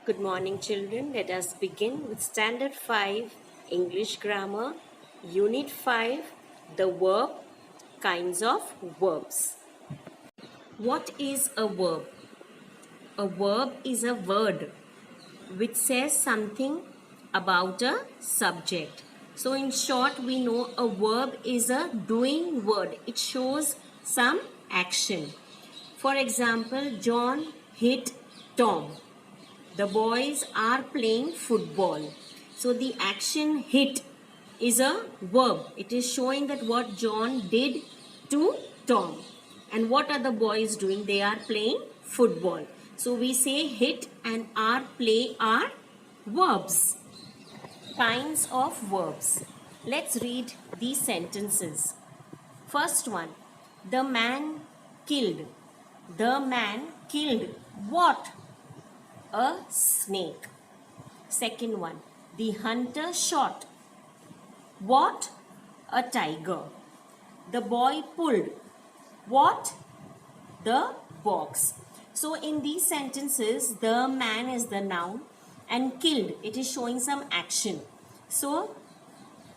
Good morning, children. Let us begin with Standard 5 English Grammar, Unit 5, the verb, kinds of verbs. What is a verb? A verb is a word which says something about a subject. So, in short, we know a verb is a doing word, it shows some action. For example, John hit Tom. The boys are playing football. So the action hit is a verb. It is showing that what John did to Tom. And what are the boys doing? They are playing football. So we say hit and are play are verbs. Kinds of verbs. Let's read these sentences. First one. The man killed. The man killed what? A snake. Second one, the hunter shot. What? A tiger. The boy pulled. What? The box. So in these sentences, the man is the noun and killed, it is showing some action. So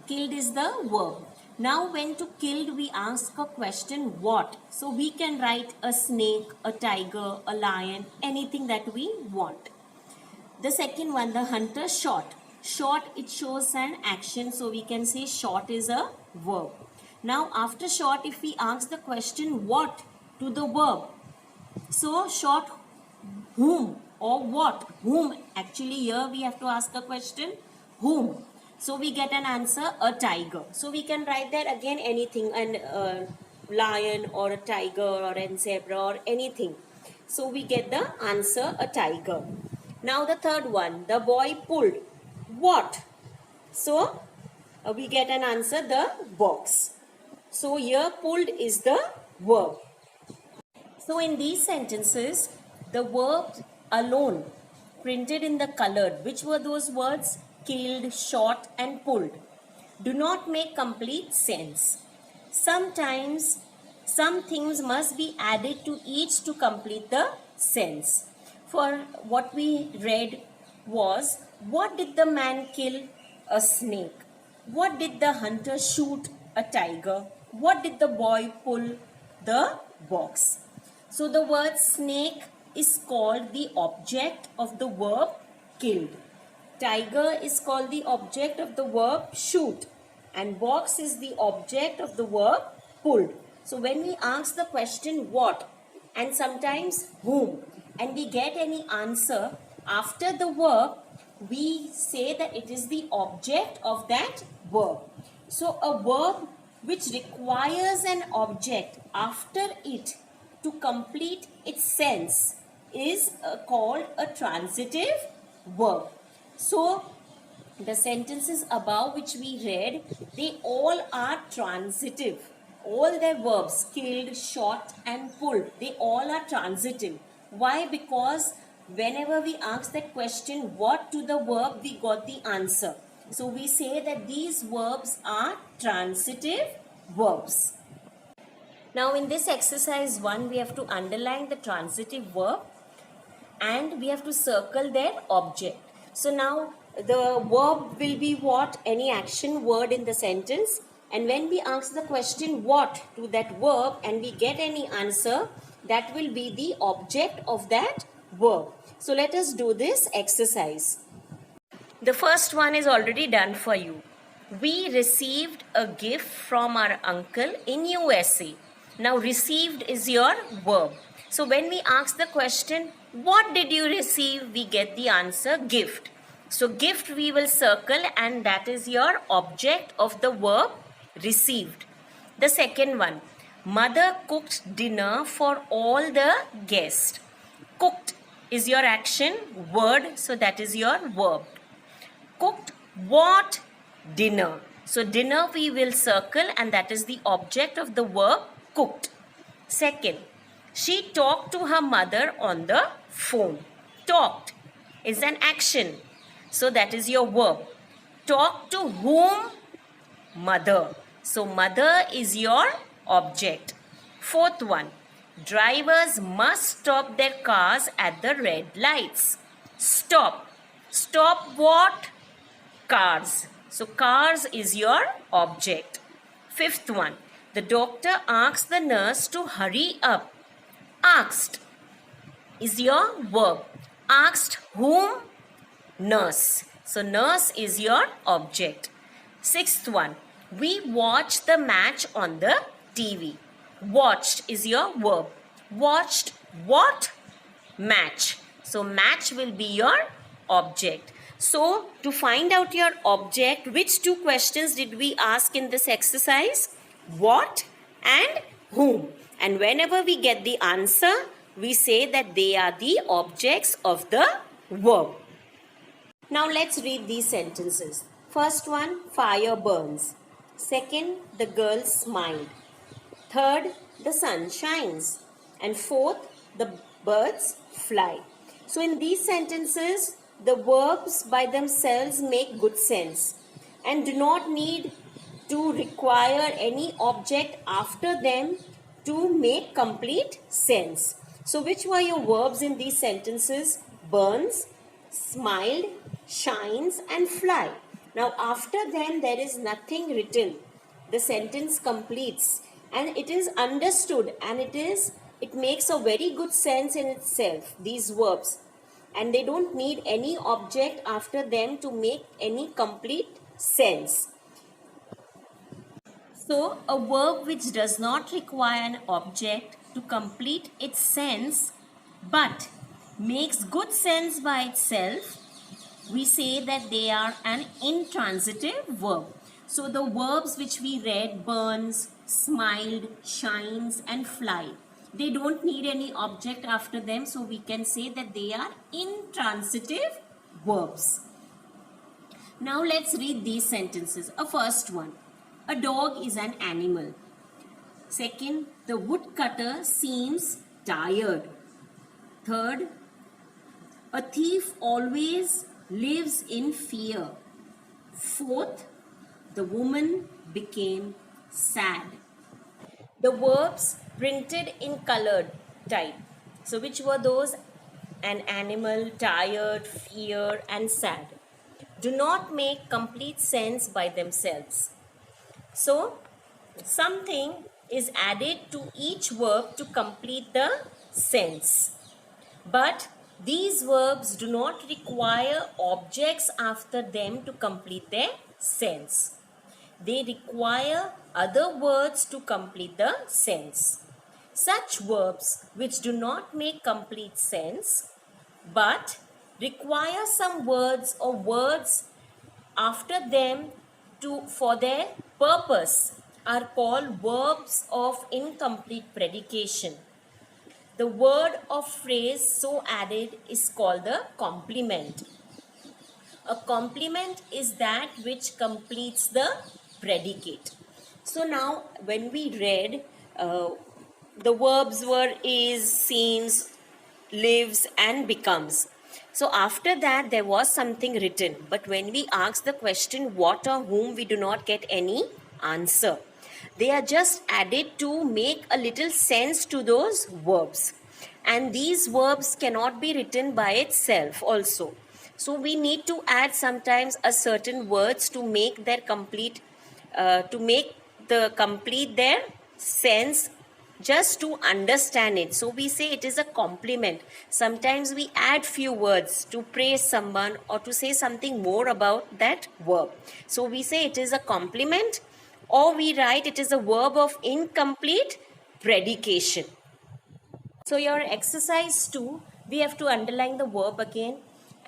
killed is the verb. Now when to killed we ask a question what. So we can write a snake, a tiger, a lion, anything that we want. The second one, the hunter shot. Shot, it shows an action, so we can say shot is a verb. Now after shot, if we ask the question what to the verb. So shot whom or what? Whom? Actually here we have to ask a question whom. So we get an answer a tiger. So we can write there again anything, an lion or a tiger or a zebra or anything. So we get the answer a tiger. Now the third one, the boy pulled. What? So we get an answer the box. So here pulled is the verb. So in these sentences, the verbs alone printed in the colored, which were those words? Killed, shot and pulled, do not make complete sense. Sometimes some things must be added to each to complete the sense. For what we read was, what did the man kill? A snake. What did the hunter shoot? A tiger. What did the boy pull? The box. So the word snake is called the object of the verb killed. Tiger is called the object of the verb shoot. And box is the object of the verb pulled. So when we ask the question what and sometimes whom and we get any answer after the verb, we say that it is the object of that verb. So a verb which requires an object after it to complete its sense is called a transitive verb. So the sentences above which we read, they all are transitive. All their verbs, killed, shot and pulled, they all are transitive. Why? Because whenever we ask that question what to the verb, we got the answer. So we say that these verbs are transitive verbs. Now in this exercise 1, we have to underline the transitive verb and we have to circle their object. So now the verb will be what? Any action word in the sentence. And when we ask the question what to that verb and we get any answer, that will be the object of that verb. So let us do this exercise. The first one is already done for you. We received a gift from our uncle in USA. Now received is your verb. So when we ask the question, what did you receive? We get the answer gift. So gift we will circle and that is your object of the verb received. The second one, mother cooked dinner for all the guests. Cooked is your action word, so that is your verb. Cooked what? Dinner. So dinner we will circle and that is the object of the verb cooked. Second, she talked to her mother on the phone. Talked is an action. So that is your verb. Talk to whom? Mother. So mother is your object. Fourth one, drivers must stop their cars at the red lights. Stop. Stop what? Cars. So cars is your object. Fifth one. The doctor asked the nurse to hurry up. Asked is your verb. Asked whom? Nurse. So nurse is your object. Sixth one. We watched the match on the TV. Watched is your verb. Watched what? Match. So match will be your object. So to find out your object, which two questions did we ask in this exercise? What and whom? And whenever we get the answer, we say that they are the objects of the verb. Now let's read these sentences. First one, fire burns. Second, the girl smiled. Third, the sun shines. And fourth, the birds fly. So in these sentences, the verbs by themselves make good sense and do not need to require any object after them to make complete sense. So which were your verbs in these sentences? Burns, smiled, shines and fly. Now after them there is nothing written. The sentence completes and it is understood and it makes a very good sense in itself, these verbs, and they don't need any object after them to make any complete sense. So a verb which does not require an object to complete its sense but makes good sense by itself, we say that they are an intransitive verb. So the verbs which we read, burns, smiled, shines and fly, they don't need any object after them, so we can say that they are intransitive verbs. Now let's read these sentences. A first one, a dog is an animal. Second, the woodcutter seems tired. Third, a thief always lives in fear. Fourth, the woman became sad. The verbs printed in colored type. So which were those? An animal, tired, fear and sad. Do not make complete sense by themselves. So something is added to each verb to complete the sense. But these verbs do not require objects after them to complete their sense. They require other words to complete the sense. Such verbs which do not make complete sense but require some words or words after them for their purpose are called verbs of incomplete predication. The word or phrase so added is called the complement. A complement is that which completes the predicate. So now when we read, the verbs were is, seems, lives and becomes. So after that there was something written, but when we ask the question what or whom, we do not get any answer. They are just added to make a little sense to those verbs, and these verbs cannot be written by itself also. So we need to add sometimes a certain words to make their complete their sense, just to understand it. So we say it is a complement. Sometimes we add few words to praise someone or to say something more about that verb. So we say it is a complement, or we write it is a verb of incomplete predication. So your exercise 2, we have to underline the verb again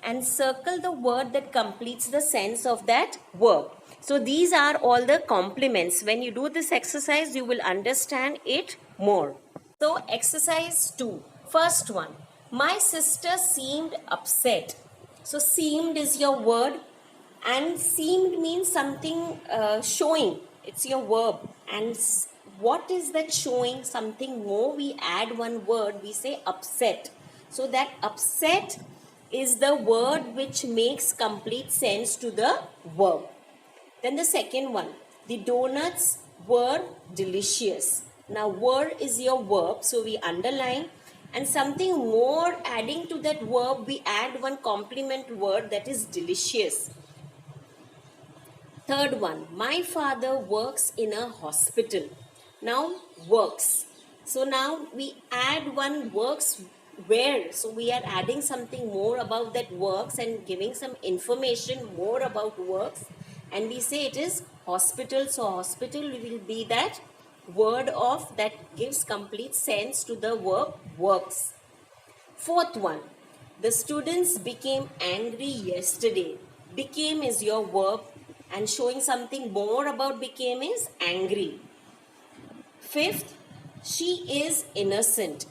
and circle the word that completes the sense of that verb. So these are all the complements. When you do this exercise, you will understand it more. So exercise 2, first one, my sister seemed upset. So seemed is your word and seemed means something showing. It's your verb. And what is that showing? Something more. We add one word. We say upset. So that upset is the word which makes complete sense to the verb. Then the second one, the donuts were delicious. Now were is your verb, so we underline And something more adding to that verb, we add one complement word, that is delicious. Third one, my father works in a hospital. Now, works. So now we add one works where. So we are adding something more about that works and giving some information more about works. And we say it is hospital. So hospital will be that word of that gives complete sense to the verb works. Fourth one, the students became angry yesterday. Became is your verb and showing something more about became is angry. Fifth, she is innocent.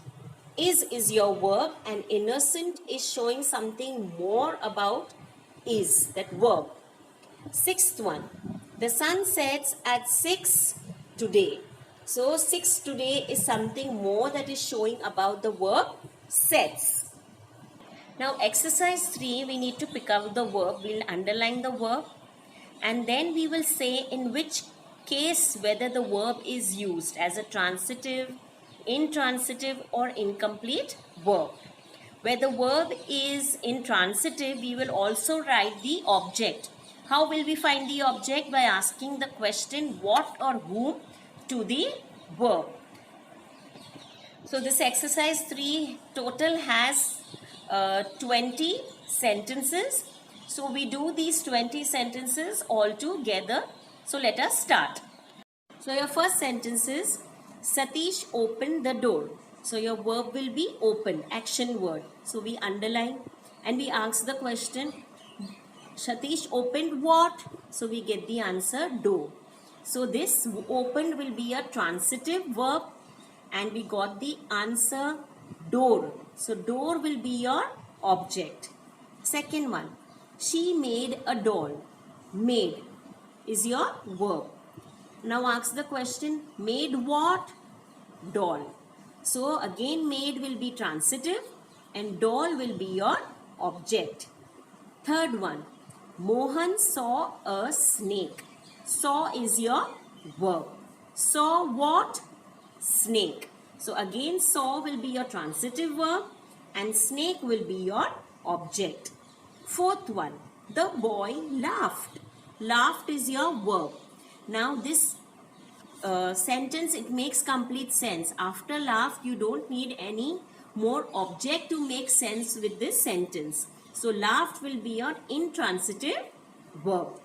Is your verb and innocent is showing something more about is, that verb. Sixth one, the sun sets at 6 today. So 6 today is something more that is showing about the verb sets. Now exercise 3, we need to pick out the verb. We'll underline the verb and then we will say in which case whether the verb is used as a transitive, intransitive or incomplete verb. Where the verb is intransitive, we will also write the object. How will we find the object? By asking the question what or whom to the verb. So this exercise 3 total has 20 sentences. So we do these 20 sentences all together. So let us start. So your first sentence is Satish opened the door. So your verb will be open, action word. So we underline and we ask the question, Satish opened what? So we get the answer door. So this opened will be a transitive verb and we got the answer door. So door will be your object. Second one, she made a doll. Made is your verb. Now ask the question, made what? Doll. So again made will be transitive and doll will be your object. Third one, Mohan saw a snake. Saw is your verb. Saw what? Snake. So again saw will be your transitive verb and snake will be your object. Fourth one, the boy laughed. Laughed is your verb. Now this sentence, it makes complete sense. After laugh, you don't need any more object to make sense with this sentence. So laughed will be your intransitive verb.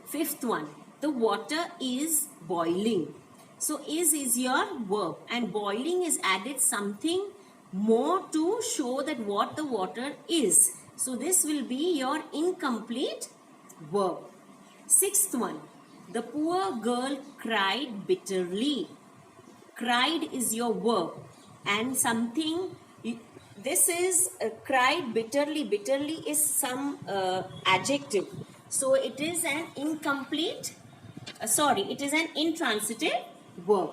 Fifth one, the water is boiling. So is your verb and boiling is added something more to show that what the water is. So this will be your incomplete verb. Sixth one, the poor girl cried bitterly. Cried is your verb and something, this is cried bitterly. Bitterly is some adjective. So it is an incomplete, it is an intransitive verb.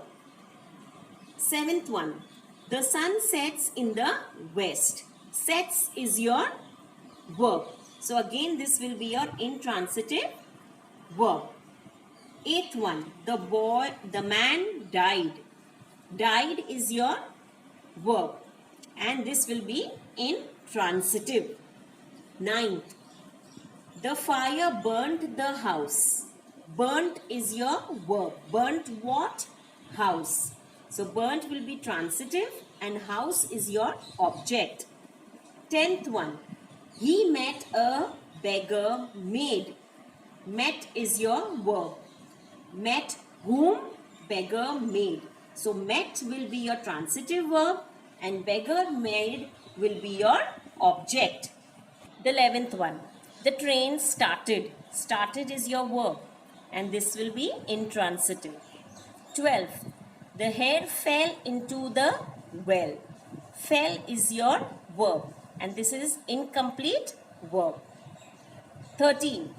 Seventh one, the sun sets in the west. Sets is your verb. So again this will be your intransitive verb. Eighth one, the man died. Died is your verb and this will be intransitive. Ninth, the fire burnt the house. Burnt is your verb. Burnt what? House. So burnt will be transitive and house is your object. 10th one, he met a beggar maid. Met is your verb. Met whom? Beggar maid. So met will be your transitive verb and beggar maid will be your object. The 11th one, the train started. Started is your verb and this will be intransitive. 12th, the hare fell into the well. Fell is your verb and this is incomplete verb. 13,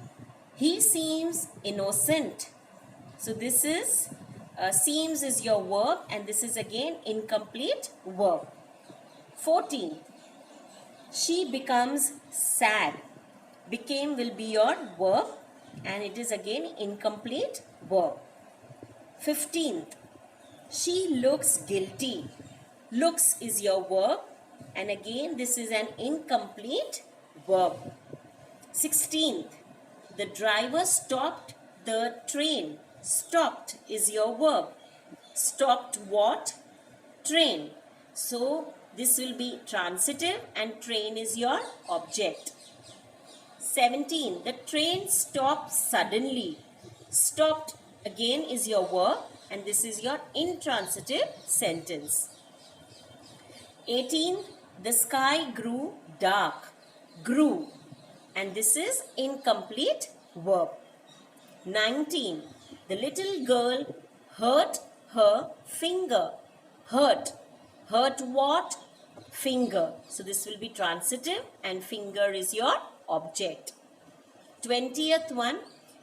he seems innocent. So this is seems is your verb and this is again incomplete verb. 14, she becomes sad. Became will be your verb and it is again incomplete verb. 15th, she looks guilty. Looks is your verb, and again this is an incomplete verb. 16th, the driver stopped the train. Stopped is your verb. Stopped what? Train. So this will be transitive and train is your object. 17, the train stopped suddenly. Stopped again is your verb and this is your intransitive sentence. 18, the sky grew dark. Grew, and this is incomplete verb. 19, the little girl hurt her finger. Hurt. Hurt what? Finger. So this will be transitive and finger is your object. 20th one,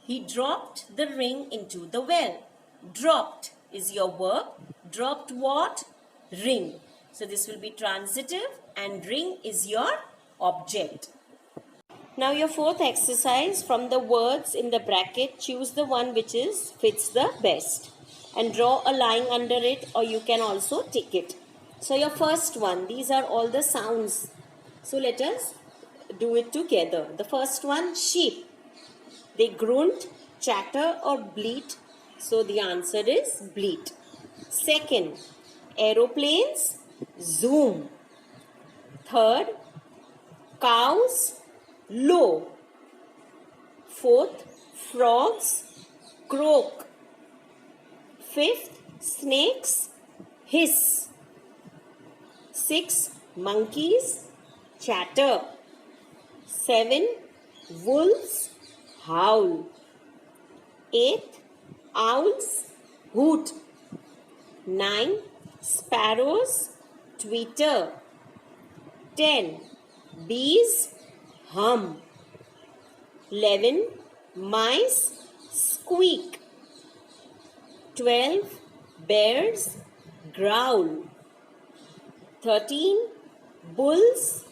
he dropped the ring into the well. Dropped is your verb. Dropped what? Ring. So this will be transitive and ring is your object. Now your fourth exercise, from the words in the bracket, choose the one which fits the best and draw a line under it, or you can also tick it. So your first one, these are all the sounds. So let us do it together. The first one, sheep. They grunt, chatter or bleat. So the answer is bleat. Second, aeroplanes, zoom. Third, cows, low. Fourth, frogs, croak. Fifth, snakes, hiss. Six, monkeys, chatter. 7, wolves, howl. 8, owls, hoot. 9, sparrows, twitter. 10, bees, hum. 11, mice, squeak. 12, bears, growl. 13, bulls,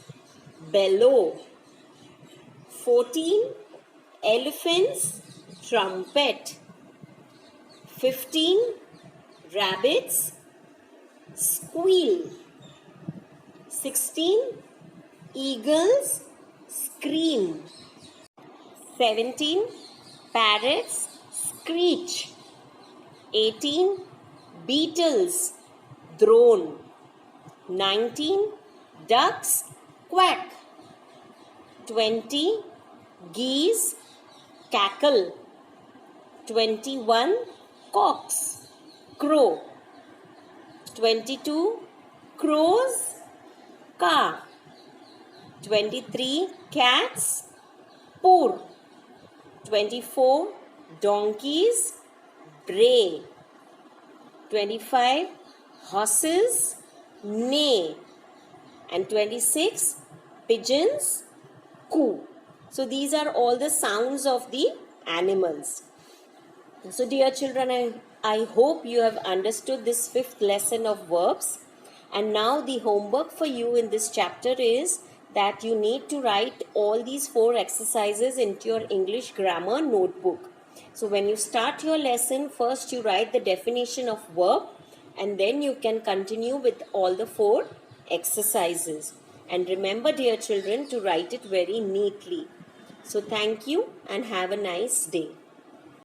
bellow. 14, elephants, trumpet. 15, rabbits, squeal. 16, eagles, scream. 17, parrots, screech. 18, beetles, drone. 19, ducks, quack. 20, geese, cackle. 21, cocks, crow. 22, crows, caw. 23, cats, purr. 24, donkeys, bray. 25, horses, neigh. And 26, pigeons, coo. So these are all the sounds of the animals. So dear children, I hope you have understood this 5th lesson of verbs. And now the homework for you in this chapter is that you need to write all these 4 exercises into your English grammar notebook. So when you start your lesson, first you write the definition of verb and then you can continue with all the 4 exercises. And remember, dear children, to write it very neatly. So thank you and have a nice day.